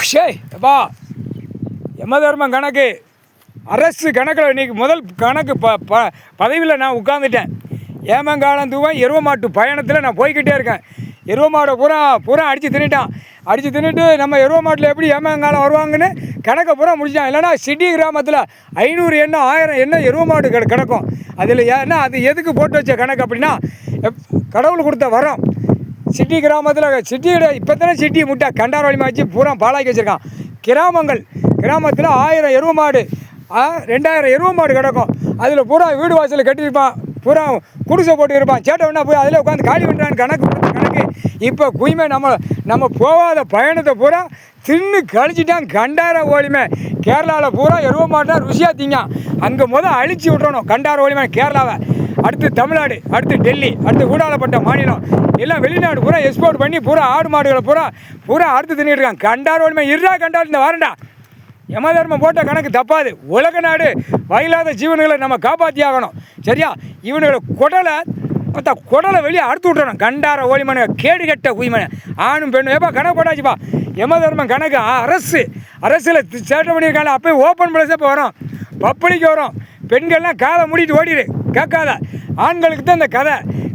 எப்பா யமதர்மம் கணக்கு அரசு கணக்கில் இன்றைக்கி முதல் கணக்கு பதவியில் நான் உட்காந்துட்டேன். ஏமங்காலம் தூவம் எருவ மாட்டு பயணத்தில் நான் போய்கிட்டே இருக்கேன். எருவ மாடை பூரா அடித்து தின்னுட்டு நம்ம எருவ மாட்டில் எப்படி ஏமங்காலம் வருவாங்கன்னு கணக்கை பூரா முடிச்சான். இல்லைனா சிட்டி கிராமத்தில் 500 எண்ணம் 1000 எண்ணம் எருவ மாடு கிடக்கும். அதில் ஏன்னா அது எதுக்கு போட்டு வச்ச கணக்கு அப்படின்னா கடவுள் கொடுத்த வரோம். சிட்டி கிராமத்தில் சிட்டியோட இப்போ தானே சிட்டி முட்டை கண்டார வலிமை வச்சு பூரா பாலாக்கி வச்சுருக்கான். கிராமத்தில் 1000 எருவ மாடு 2000 எருவ மாடு கிடக்கும். அதில் பூரா வீடு வாசலில் கட்டியிருப்பான், பூரா குடிசை போட்டு இருப்பான். சேட்டை போய் அதில் உட்காந்து காலி பண்ணுறான்னு கணக்கு இப்போ குயிமை நம்ம போகாத பயணத்தை பூரா தின்னு கழிச்சிட்டான். கண்டார ஓலிமை கேரளாவில் பூரா எருவ மாட்டா ருசியாக திங்கான். அங்கே அழிச்சு விட்றணும் கண்டார ஓலிமை கேரளாவை. அடுத்து தமிழ்நாடு, அடுத்து டெல்லி, அடுத்து ஊடாலப்பட்ட மாநிலம் எல்லாம் வெளிநாடு பூரா எக்ஸ்போர்ட் பண்ணி பூரா ஆடு மாடுகளை பூரா அறுத்து தின்னுட்டு இருக்கான். கண்டார ஓலிமை கண்டார் இந்த வாரண்டா. யமதர்மம் போட்ட கணக்கு தப்பாது. உலக நாடு வயலாத ஜீவன்களை நம்ம காப்பாற்றி ஆகணும். சரியா? இவனுங்களை குடலை வெளியே அறுத்து விட்டுறணும். கண்டார ஓலிமனை கேடு கட்ட குய்மனை ஆணும் பெண்ணும் ஏப்பா கணக்கு போட்டாச்சுப்பா. யமதர்மம் கணக்கு அரசில் சேட்டை பண்ணியிருக்காங்க. அப்போயே ஓப்பன் பிளேஸே இப்போ வரும், பப்ளிக்கு வரும். பெண்கள்லாம் காதை மூடிட்டு ஓடிடு, கேட்காத. ஆண்களுக்கு தான்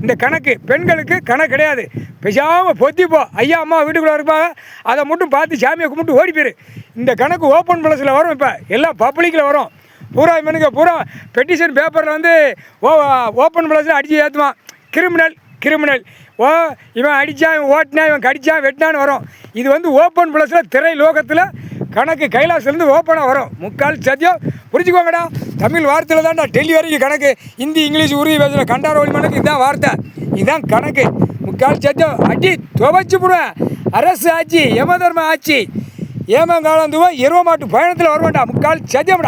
இந்த கணக்கு, பெண்களுக்கு கணக்கு கிடையாது. பேசாமல் பொத்திப்போ. ஐயா அம்மா வீட்டுக்குள்ளே இருப்பாங்க, அதை மட்டும் பார்த்து சாமியை கும்பிட்டு ஓடி போயிரு. இந்த கணக்கு ஓப்பன் பிளஸில் வரும், இப்போ எல்லாம் பப்ளிக்கில் வரும். பூரா இவனுக்கு பூரா பெட்டிஷன் பேப்பரில் ஓப்பன் பிளஸில் அடித்து ஏற்றுவான். கிரிமினல் இவன் அடித்தான், இவன் ஓட்டினா, இவன் கடித்தான், வெட்டினான்னு வரும். இது ஓப்பன் பிளஸில் திரை லோகத்தில் கணக்கு கைலாசிலேருந்து ஓப்பனாக வரும். முக்கால் சத்தியம் புரிஞ்சுக்கோங்கடா. தமிழ் வார்த்தையில் தான்டா டெல்லி வரைக்கும் கணக்கு. ஹிந்தி, இங்கிலீஷ், உருது பேசுகிற கண்டார ஒளிமனுக்கு இதுதான் வார்த்தை, இதுதான் கணக்கு. முக்கால் சத்தியம் அடி துவச்சி போடுவேன். அரசு ஆட்சி, யமதர்ம ஆட்சி. ஏமங்காலம் தூவம் எருவ மாட்டு பயணத்தில் வருவேன்டா. முக்கால் சத்தியம்டா.